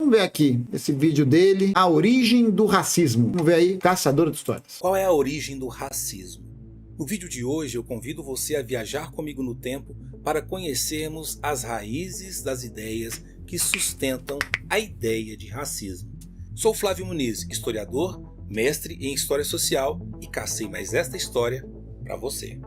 Vamos ver aqui esse vídeo dele, a origem do racismo. Vamos ver aí, Caçador de Histórias. Qual é a origem do racismo? No vídeo de hoje eu convido você a viajar comigo no tempo para conhecermos as raízes das ideias que sustentam a ideia de racismo. Sou Flávio Muniz, historiador, mestre em História Social e cacei mais esta história para você.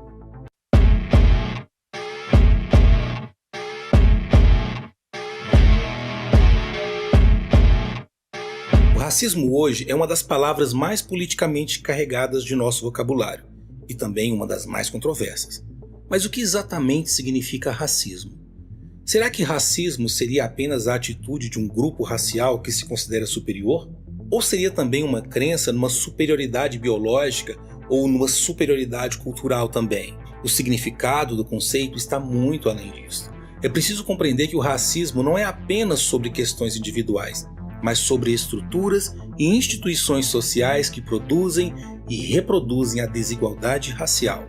O racismo hoje é uma das palavras mais politicamente carregadas de nosso vocabulário e também uma das mais controversas. Mas o que exatamente significa racismo? Será que racismo seria apenas a atitude de um grupo racial que se considera superior? Ou seria também uma crença numa superioridade biológica ou numa superioridade cultural também? O significado do conceito está muito além disso. É preciso compreender que o racismo não é apenas sobre questões individuais, mas sobre estruturas e instituições sociais que produzem e reproduzem a desigualdade racial.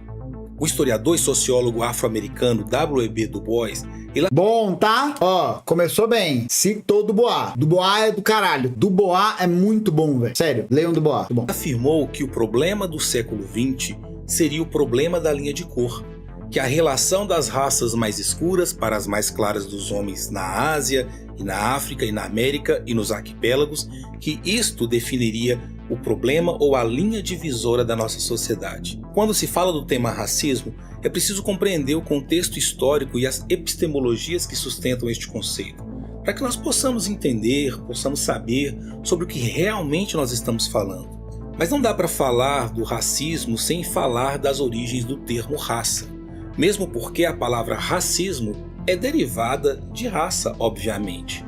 O historiador e sociólogo afro-americano W.E.B. Du Bois... Bom, tá? Ó, começou bem. Citou Dubois. Dubois é do caralho. Dubois é muito bom, velho. Sério, leiam Dubois. Bom. Afirmou que o problema do século XX seria o problema da linha de cor, que a relação das raças mais escuras para as mais claras dos homens na Ásia, e na África, e na América, e nos arquipélagos, que isto definiria o problema ou a linha divisória da nossa sociedade. Quando se fala do tema racismo, é preciso compreender o contexto histórico e as epistemologias que sustentam este conceito, para que nós possamos entender, possamos saber sobre o que realmente nós estamos falando. Mas não dá para falar do racismo sem falar das origens do termo raça, mesmo porque a palavra racismo é derivada de raça, obviamente.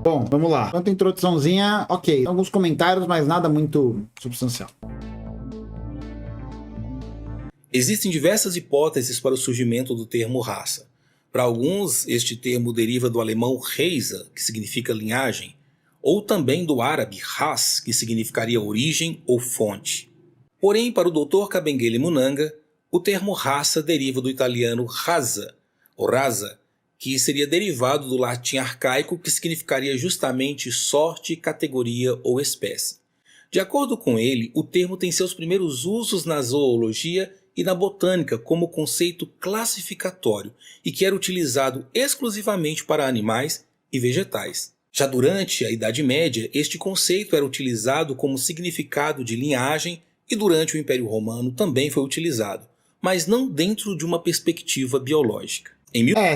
Bom, vamos lá. Quanto à introduçãozinha, ok. Alguns comentários, mas nada muito substancial. Existem diversas hipóteses para o surgimento do termo raça. Para alguns, este termo deriva do alemão Reisa, que significa linhagem, ou também do árabe ras, que significaria origem ou fonte. Porém, para o Dr. Kabengele Munanga, o termo raça deriva do italiano raza, ou raza, que seria derivado do latim arcaico, que significaria justamente sorte, categoria ou espécie. De acordo com ele, o termo tem seus primeiros usos na zoologia e na botânica como conceito classificatório e que era utilizado exclusivamente para animais e vegetais. Já durante a Idade Média, este conceito era utilizado como significado de linhagem e durante o Império Romano também foi utilizado, mas não dentro de uma perspectiva biológica.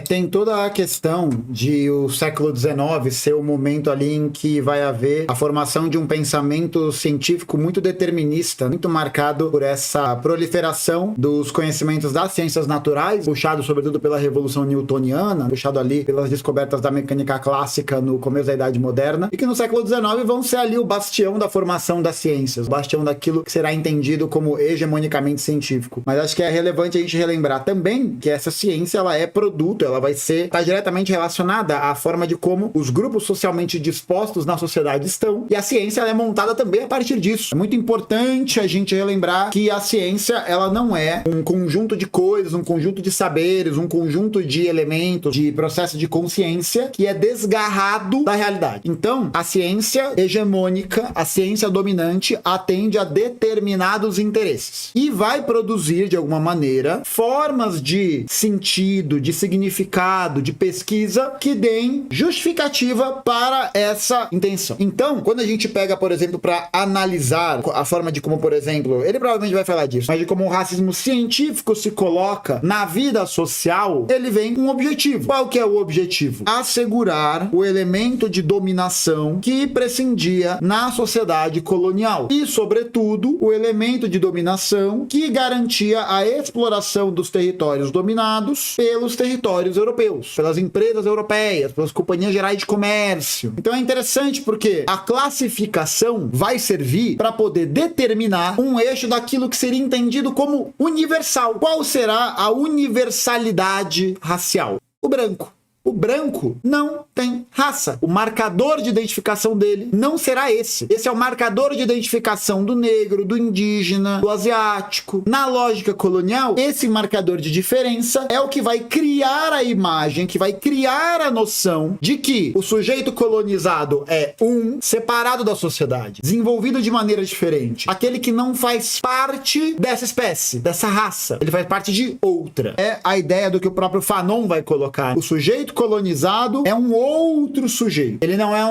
Tem toda a questão de o século XIX ser o momento ali em que vai haver a formação de um pensamento científico muito determinista, muito marcado por essa proliferação dos conhecimentos das ciências naturais, puxado sobretudo pela Revolução Newtoniana, puxado ali pelas descobertas da mecânica clássica no começo da Idade Moderna, e que no século XIX vão ser ali o bastião da formação das ciências, o bastião daquilo que será entendido como hegemonicamente científico. Mas acho que é relevante a gente relembrar também que essa ciência ela é produto, ela vai estar diretamente relacionada à forma de como os grupos socialmente dispostos na sociedade estão, e a ciência ela é montada também a partir disso. É muito importante a gente relembrar que a ciência ela não é um conjunto de coisas, um conjunto de saberes, um conjunto de elementos, de processo de consciência que é desgarrado da realidade. Então, a ciência hegemônica, a ciência dominante atende a determinados interesses e vai produzir, de alguma maneira, formas de sentido, de significado, de pesquisa que deem justificativa para essa intenção. Então, quando a gente pega, por exemplo, para analisar a forma de como, por exemplo, ele provavelmente vai falar disso, mas de como o racismo científico se coloca na vida social, ele vem com um objetivo. Qual que é o objetivo? Assegurar o elemento de dominação que prescindia na sociedade colonial e, sobretudo, o elemento de dominação que garantia a exploração dos territórios dominados pelos territórios europeus, pelas empresas europeias, pelas companhias gerais de comércio. Então é interessante porque a classificação vai servir para poder determinar um eixo daquilo que seria entendido como universal. Qual será a universalidade racial? O branco. O branco não tem raça. O marcador de identificação dele não será esse. Esse é o marcador de identificação do negro, do indígena, do asiático. Na lógica colonial, esse marcador de diferença é o que vai criar a imagem, que vai criar a noção de que o sujeito colonizado é separado da sociedade, desenvolvido de maneira diferente. Aquele que não faz parte dessa espécie, dessa raça. Ele faz parte de outra. É a ideia do que o próprio Fanon vai colocar. O sujeito colonizado é um outro sujeito. Ele não é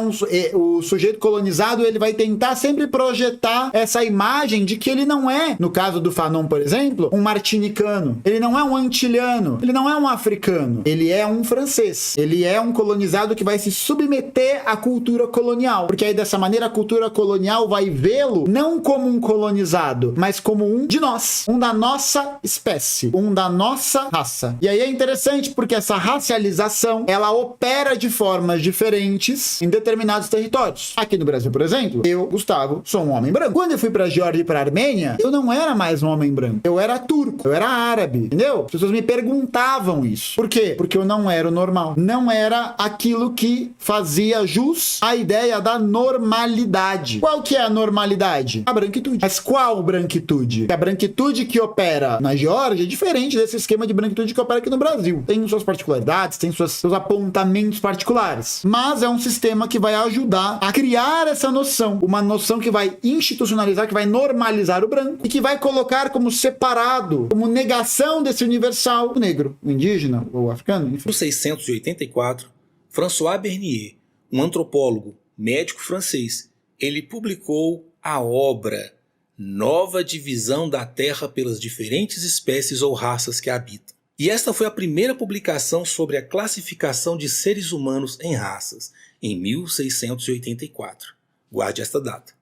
o sujeito colonizado, ele vai tentar sempre projetar essa imagem de que ele não é, no caso do Fanon, por exemplo, um martinicano. Ele não é um antilhano. Ele não é um africano. Ele é um francês. Ele é um colonizado que vai se submeter à cultura colonial. Porque aí, dessa maneira, a cultura colonial vai vê-lo não como um colonizado, mas como um de nós. Um da nossa espécie. Um da nossa raça. E aí é interessante porque essa racialização, ela opera de formas diferentes em determinados territórios. Aqui no Brasil, por exemplo, eu, Gustavo, sou um homem branco. Quando eu fui pra Geórgia e pra Armênia, eu não era mais um homem branco. Eu era turco. Eu era árabe. Entendeu? As pessoas me perguntavam isso. Por quê? Porque eu não era o normal. Não era aquilo que fazia jus à ideia da normalidade. Qual que é a normalidade? A branquitude. Mas qual branquitude? A branquitude que opera na Geórgia é diferente desse esquema de branquitude que opera aqui no Brasil. Tem suas particularidades, tem seus apontamentos particulares. Mas é um sistema que vai ajudar a criar essa noção. Uma noção que vai institucionalizar, que vai normalizar o branco e que vai colocar como separado, como negação desse universal, o negro, o indígena, o africano, enfim. Em 1684, François Bernier, um antropólogo, médico francês, ele publicou a obra Nova Divisão da Terra pelas diferentes espécies ou raças que a habitam. E esta foi a primeira publicação sobre a classificação de seres humanos em raças, em 1684. Guarde esta data.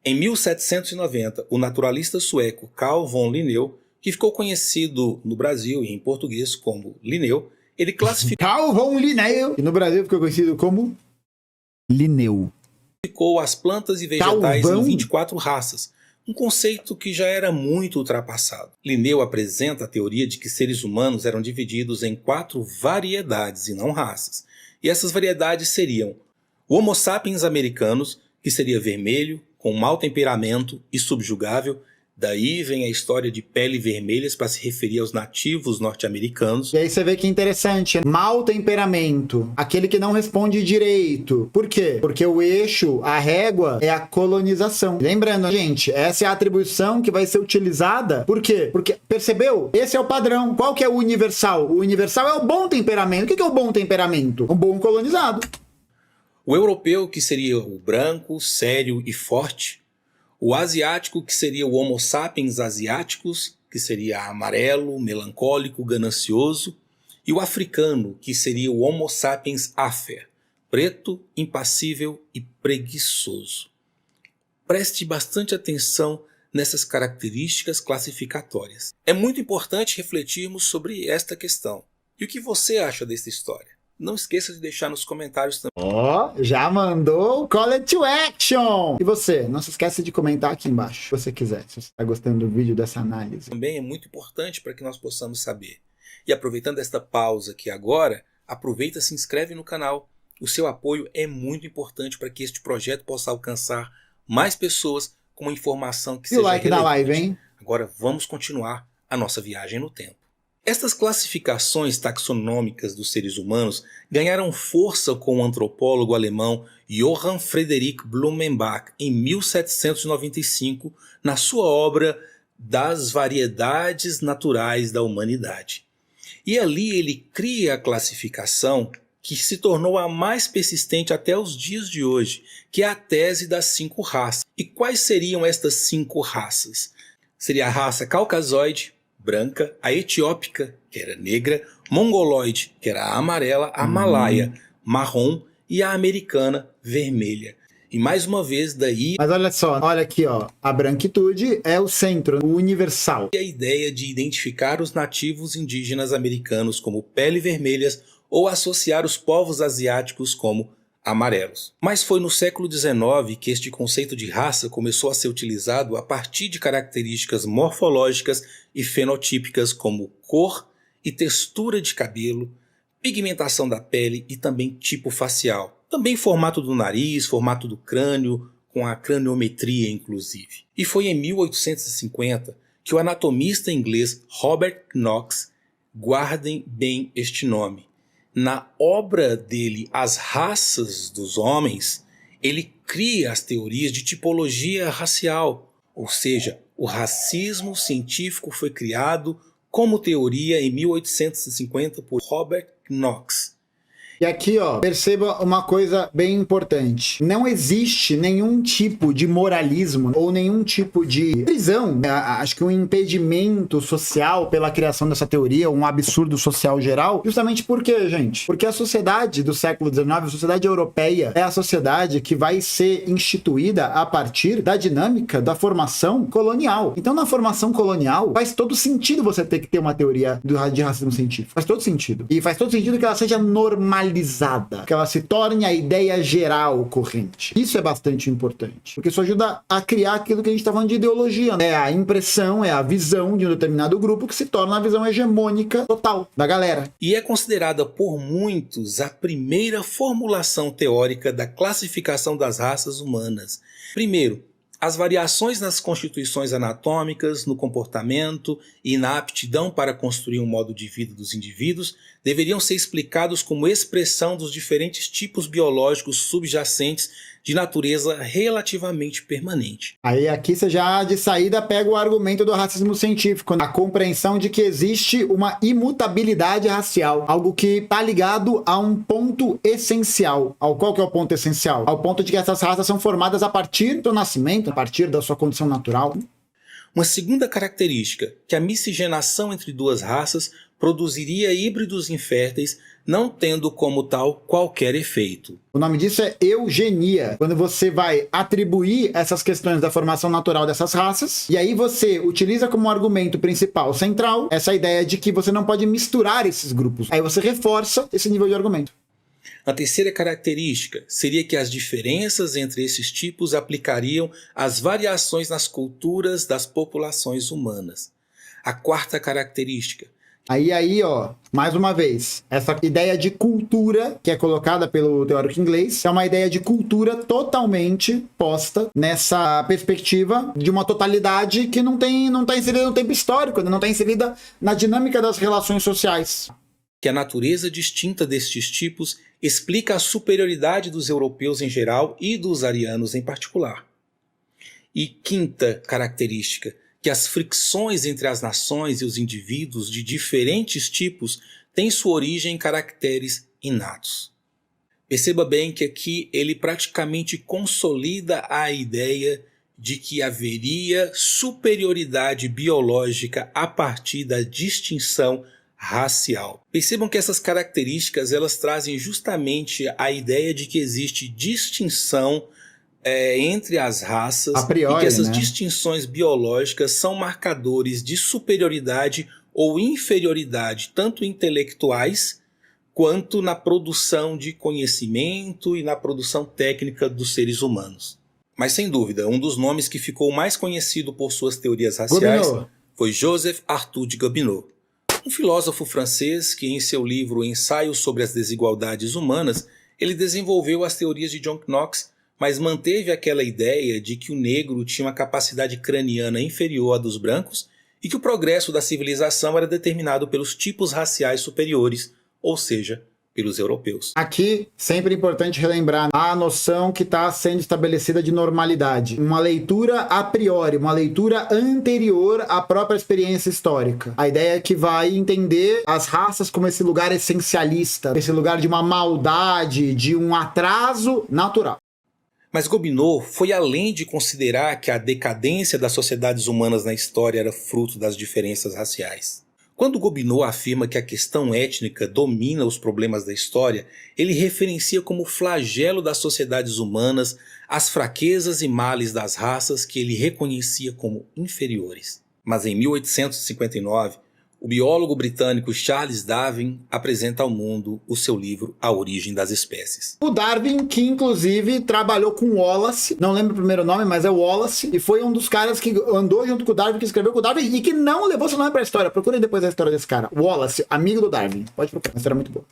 Em 1790, o naturalista sueco Carl von Linneu, que ficou conhecido no Brasil e em português como Linneu, ele classificou Carl von Linneu, e no Brasil ficou conhecido como Linneu. As plantas e vegetais em 24 raças, um conceito que já era muito ultrapassado. Linneu apresenta a teoria de que seres humanos eram divididos em 4 variedades e não raças. E essas variedades seriam o Homo sapiens americanos, que seria vermelho, com mau temperamento e subjugável. Daí vem a história de pele vermelhas para se referir aos nativos norte-americanos. E aí você vê que interessante, mau temperamento, aquele que não responde direito. Por quê? Porque o eixo, a régua, é a colonização. Lembrando, gente, essa é a atribuição que vai ser utilizada. Por quê? Porque, percebeu? Esse é o padrão. Qual que é o universal? O universal é o bom temperamento. O que é o bom temperamento? Um bom colonizado. O europeu, que seria o branco, sério e forte. O asiático, que seria o Homo sapiens asiáticos, que seria amarelo, melancólico, ganancioso. E o africano, que seria o Homo sapiens afer, preto, impassível e preguiçoso. Preste bastante atenção nessas características classificatórias. É muito importante refletirmos sobre esta questão. E o que você acha dessa história? Não esqueça de deixar nos comentários também. Já mandou o Call to Action! E você? Não se esqueça de comentar aqui embaixo, se você quiser, se você está gostando do vídeo, dessa análise. Também é muito importante para que nós possamos saber. E aproveitando esta pausa aqui agora, aproveita e se inscreve no canal. O seu apoio é muito importante para que este projeto possa alcançar mais pessoas com uma informação que seja relevante. E o like da live, hein? Agora vamos continuar a nossa viagem no tempo. Estas classificações taxonômicas dos seres humanos ganharam força com o antropólogo alemão Johann Friedrich Blumenbach em 1795, na sua obra Das Variedades Naturais da Humanidade. E ali ele cria a classificação que se tornou a mais persistente até os dias de hoje, que é a tese das 5 raças. E quais seriam estas 5 raças? Seria a raça caucasoide, branca, a etiópica, que era negra, mongoloide, que era a amarela, a malaia, marrom e a americana, vermelha. E mais uma vez daí... Mas olha só, olha aqui, ó, a branquitude é o centro, o universal. E a ideia de identificar os nativos indígenas americanos como pele vermelhas ou associar os povos asiáticos como amarelos. Mas foi no século XIX que este conceito de raça começou a ser utilizado a partir de características morfológicas e fenotípicas como cor e textura de cabelo, pigmentação da pele e também tipo facial. Também formato do nariz, formato do crânio, com a craniometria inclusive. E foi em 1850 que o anatomista inglês Robert Knox, guardem bem este nome, na obra dele As Raças dos Homens, ele cria as teorias de tipologia racial, ou seja, o racismo científico foi criado como teoria em 1850 por Robert Knox. E aqui, ó, perceba uma coisa bem importante. Não existe nenhum tipo de moralismo ou nenhum tipo de prisão, né? Acho que um impedimento social pela criação dessa teoria, um absurdo social geral. Justamente por quê, gente? Porque a sociedade do século XIX, a sociedade europeia, é a sociedade que vai ser instituída a partir da dinâmica da formação colonial. Então, na formação colonial, faz todo sentido você ter que ter uma teoria de racismo científico. Faz todo sentido. E faz todo sentido que ela seja normalizada, que ela se torne a ideia geral corrente. Isso é bastante importante, porque isso ajuda a criar aquilo que a gente está falando de ideologia, né? É a impressão, é a visão de um determinado grupo que se torna a visão hegemônica total da galera. E é considerada por muitos a primeira formulação teórica da classificação das raças humanas. Primeiro, as variações nas constituições anatômicas, no comportamento e na aptidão para construir um modo de vida dos indivíduos deveriam ser explicados como expressão dos diferentes tipos biológicos subjacentes de natureza relativamente permanente. Aí aqui você já de saída pega o argumento do racismo científico, a compreensão de que existe uma imutabilidade racial, algo que está ligado a um ponto essencial. Qual que é o ponto essencial? Ao ponto de que essas raças são formadas a partir do nascimento, a partir da sua condição natural. Uma segunda característica, que a miscigenação entre duas raças produziria híbridos inférteis, não tendo como tal qualquer efeito. O nome disso é eugenia, quando você vai atribuir essas questões da formação natural dessas raças, e aí você utiliza como argumento principal, central, essa ideia de que você não pode misturar esses grupos. Aí você reforça esse nível de argumento. A terceira característica seria que as diferenças entre esses tipos aplicariam às variações nas culturas das populações humanas. A quarta característica. Aí, ó, mais uma vez, essa ideia de cultura que é colocada pelo teórico inglês é uma ideia de cultura totalmente posta nessa perspectiva de uma totalidade que não está inserida no tempo histórico, não está inserida na dinâmica das relações sociais. Que a natureza distinta destes tipos explica a superioridade dos europeus em geral e dos arianos em particular. E quinta característica, que as fricções entre as nações e os indivíduos de diferentes tipos têm sua origem em caracteres inatos. Perceba bem que aqui ele praticamente consolida a ideia de que haveria superioridade biológica a partir da distinção racial. Percebam que essas características elas trazem justamente a ideia de que existe distinção entre as raças a priori, e que essas né? distinções biológicas são marcadores de superioridade ou inferioridade, tanto intelectuais quanto na produção de conhecimento e na produção técnica dos seres humanos. Mas sem dúvida, um dos nomes que ficou mais conhecido por suas teorias raciais foi Joseph Arthur de Gobineau, um filósofo francês que em seu livro Ensaio sobre as Desigualdades Humanas, ele desenvolveu as teorias de John Knox, mas manteve aquela ideia de que o negro tinha uma capacidade craniana inferior à dos brancos e que o progresso da civilização era determinado pelos tipos raciais superiores, ou seja, pelos europeus. Aqui, sempre importante relembrar a noção que está sendo estabelecida de normalidade. Uma leitura a priori, uma leitura anterior à própria experiência histórica. A ideia é que vai entender as raças como esse lugar essencialista, esse lugar de uma maldade, de um atraso natural. Mas Gobineau foi além de considerar que a decadência das sociedades humanas na história era fruto das diferenças raciais. Quando Gobineau afirma que a questão étnica domina os problemas da história, ele referencia como flagelo das sociedades humanas as fraquezas e males das raças que ele reconhecia como inferiores. Mas em 1859, o biólogo britânico Charles Darwin apresenta ao mundo o seu livro A Origem das Espécies. O Darwin, que inclusive trabalhou com Wallace, não lembro o primeiro nome, mas é Wallace, e foi um dos caras que andou junto com o Darwin, que escreveu com o Darwin e que não levou seu nome para a história. Procurem depois a história desse cara. Wallace, amigo do Darwin. Pode procurar, uma história muito boa.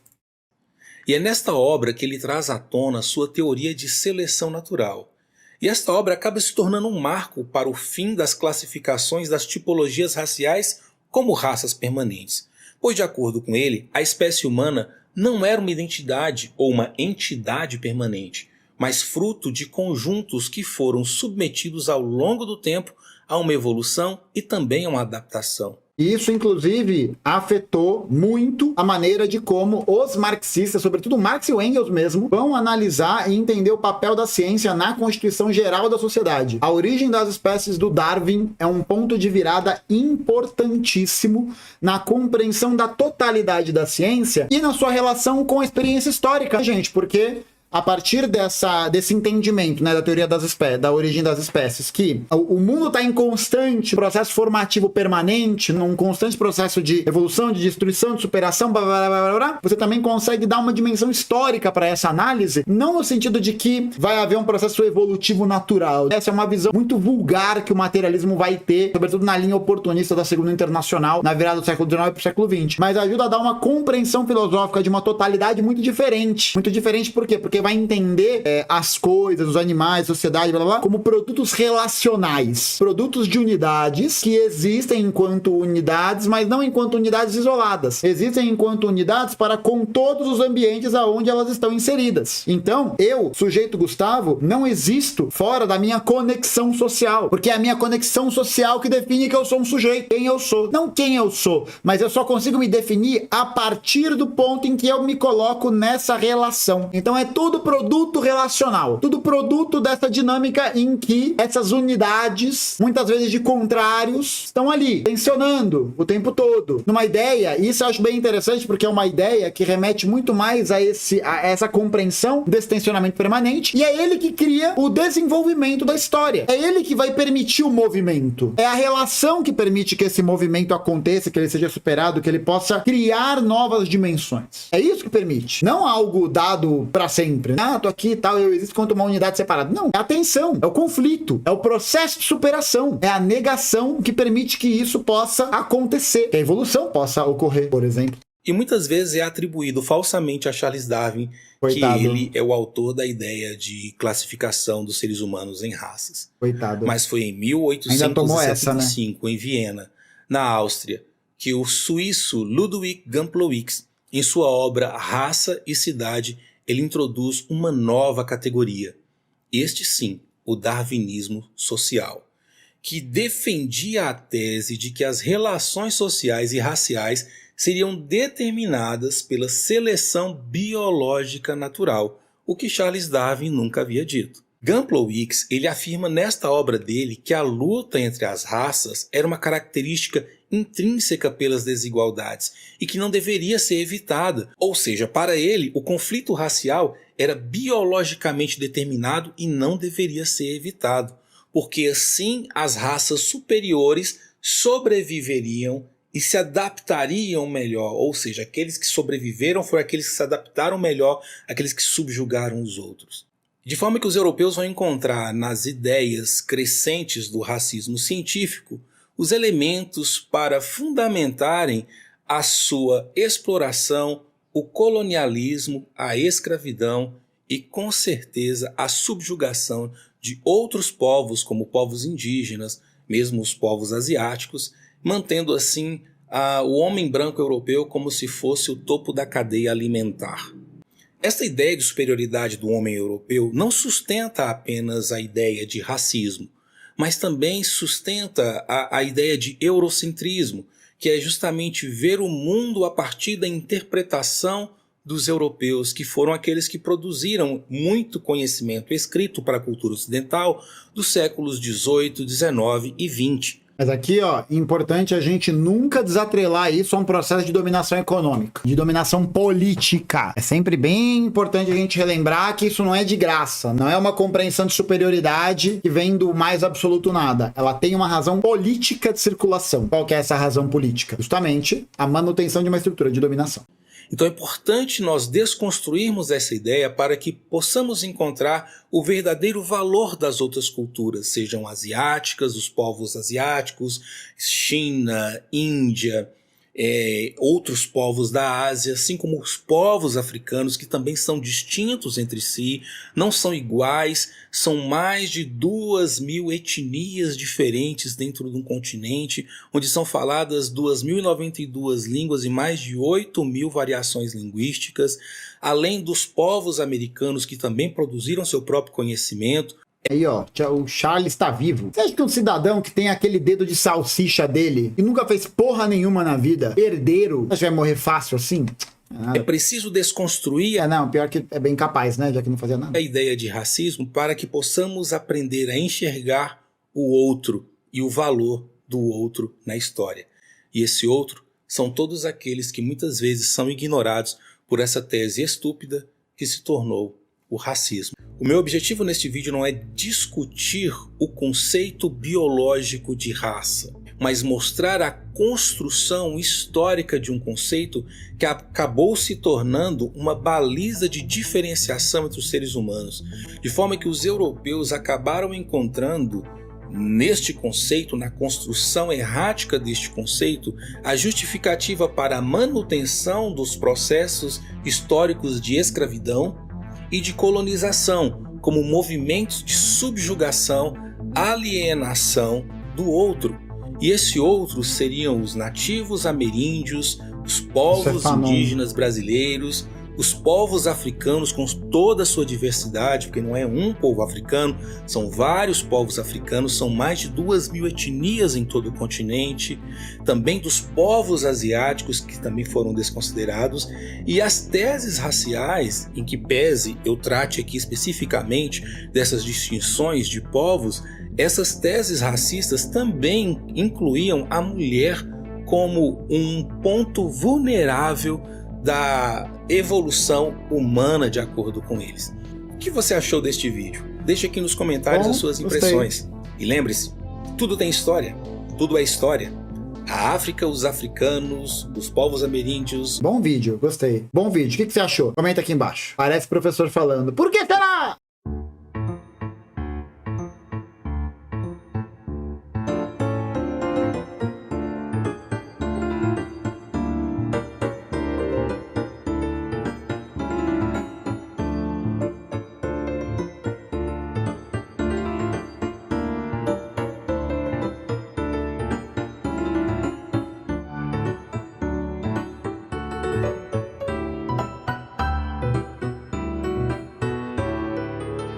E é nesta obra que ele traz à tona sua teoria de seleção natural. E esta obra acaba se tornando um marco para o fim das classificações das tipologias raciais como raças permanentes. Pois, de acordo com ele, a espécie humana não era uma identidade ou uma entidade permanente, mas fruto de conjuntos que foram submetidos ao longo do tempo a uma evolução e também a uma adaptação. E isso, inclusive, afetou muito a maneira de como os marxistas, sobretudo Marx e o Engels mesmo, vão analisar e entender o papel da ciência na constituição geral da sociedade. A origem das espécies do Darwin é um ponto de virada importantíssimo na compreensão da totalidade da ciência e na sua relação com a experiência histórica, gente, porque a partir desse entendimento, né, da teoria das espécies, da origem das espécies, que o mundo está em constante processo formativo permanente, num constante processo de evolução, de destruição, de superação, blá, blá, blá, blá, blá, você também consegue dar uma dimensão histórica para essa análise, não no sentido de que vai haver um processo evolutivo natural. Essa é uma visão muito vulgar que o materialismo vai ter, sobretudo na linha oportunista da Segunda Internacional, na virada do século XIX para o século XX, mas ajuda a dar uma compreensão filosófica de uma totalidade muito diferente. Muito diferente por quê? Porque vai entender as coisas, os animais, a sociedade, blá, blá, blá, como produtos relacionais, produtos de unidades que existem enquanto unidades, mas não enquanto unidades isoladas. Existem enquanto unidades para com todos os ambientes aonde elas estão inseridas. Então, eu, sujeito Gustavo, não existo fora da minha conexão social, porque é a minha conexão social que define que eu sou um sujeito, quem eu sou. Não quem eu sou, mas eu só consigo me definir a partir do ponto em que eu me coloco nessa relação. Então, é tudo produto relacional, tudo produto dessa dinâmica em que essas unidades, muitas vezes de contrários, estão ali, tensionando o tempo todo. Numa ideia, e isso eu acho bem interessante, porque é uma ideia que remete muito mais a essa compreensão desse tensionamento permanente, e é ele que cria o desenvolvimento da história. É ele que vai permitir o movimento. É a relação que permite que esse movimento aconteça, que ele seja superado, que ele possa criar novas dimensões. É isso que permite. Não algo dado para sempre. Ah, tô aqui e tal, eu existo quanto uma unidade separada. Não, é a tensão, é o conflito, é o processo de superação, é a negação que permite que isso possa acontecer, que a evolução possa ocorrer, por exemplo. E muitas vezes é atribuído falsamente a Charles Darwin, Coitado. que ele é o autor da ideia de classificação dos seres humanos em raças. Coitado. Mas foi em Ainda tomou essa, né? 1875, em Viena, na Áustria, que o suíço Ludwig Gamplowicz, em sua obra Raça e Cidade, ele introduz uma nova categoria. Este sim, o darwinismo social, que defendia a tese de que as relações sociais e raciais seriam determinadas pela seleção biológica natural, o que Charles Darwin nunca havia dito. Gamplowicz, ele afirma nesta obra dele que a luta entre as raças era uma característica intrínseca pelas desigualdades e que não deveria ser evitada. Ou seja, para ele, o conflito racial era biologicamente determinado e não deveria ser evitado, porque assim as raças superiores sobreviveriam e se adaptariam melhor, ou seja, aqueles que sobreviveram foram aqueles que se adaptaram melhor àqueles que subjugaram os outros. De forma que os europeus vão encontrar nas ideias crescentes do racismo científico os elementos para fundamentarem a sua exploração, o colonialismo, a escravidão e, com certeza, a subjugação de outros povos, como povos indígenas, mesmo os povos asiáticos, mantendo assim o homem branco europeu como se fosse o topo da cadeia alimentar. Esta ideia de superioridade do homem europeu não sustenta apenas a ideia de racismo, mas também sustenta a ideia de eurocentrismo, que é justamente ver o mundo a partir da interpretação dos europeus, que foram aqueles que produziram muito conhecimento escrito para a cultura ocidental dos séculos XVIII, XIX e XX. Mas aqui, ó, importante a gente nunca desatrelar isso a um processo de dominação econômica, de dominação política. É sempre bem importante a gente relembrar que isso não é de graça, não é uma compreensão de superioridade que vem do mais absoluto nada. Ela tem uma razão política de circulação. Qual que é essa razão política? Justamente a manutenção de uma estrutura de dominação. Então é importante nós desconstruirmos essa ideia para que possamos encontrar o verdadeiro valor das outras culturas, sejam asiáticas, os povos asiáticos, China, Índia, outros povos da Ásia, assim como os povos africanos, que também são distintos entre si, não são iguais, são mais de 2.000 etnias diferentes dentro de um continente, onde são faladas 2.092 línguas e mais de 8.000 variações linguísticas, além dos povos americanos que também produziram seu próprio conhecimento. Aí, ó, o Charles tá vivo. Você acha que um cidadão que tem aquele dedo de salsicha dele e nunca fez porra nenhuma na vida, herdeiro, vai morrer fácil assim? É preciso desconstruir não, pior que é bem capaz, né? Já que não fazia nada. A ideia de racismo para que possamos aprender a enxergar o outro e o valor do outro na história. E esse outro são todos aqueles que muitas vezes são ignorados por essa tese estúpida que se tornou o racismo. O meu objetivo neste vídeo não é discutir o conceito biológico de raça, mas mostrar a construção histórica de um conceito que acabou se tornando uma baliza de diferenciação entre os seres humanos, de forma que os europeus acabaram encontrando neste conceito, na construção errática deste conceito, a justificativa para a manutenção dos processos históricos de escravidão e de colonização, como movimentos de subjugação, alienação do outro. E esse outro seriam os nativos ameríndios, os povos indígenas brasileiros, os povos africanos com toda a sua diversidade, porque não é um povo africano, são vários povos africanos, são mais de 2.000 etnias em todo o continente, também dos povos asiáticos que também foram desconsiderados, e as teses raciais, em que pese eu trate aqui especificamente dessas distinções de povos, essas teses racistas também incluíam a mulher como um ponto vulnerável da evolução humana de acordo com eles. O que você achou deste vídeo? Deixe aqui nos comentários as suas impressões. E lembre-se, tudo tem história, tudo é história. A África, os africanos, os povos ameríndios. Bom vídeo, gostei. Bom vídeo. O que você achou? Comenta aqui embaixo. Parece o professor falando. Por que será?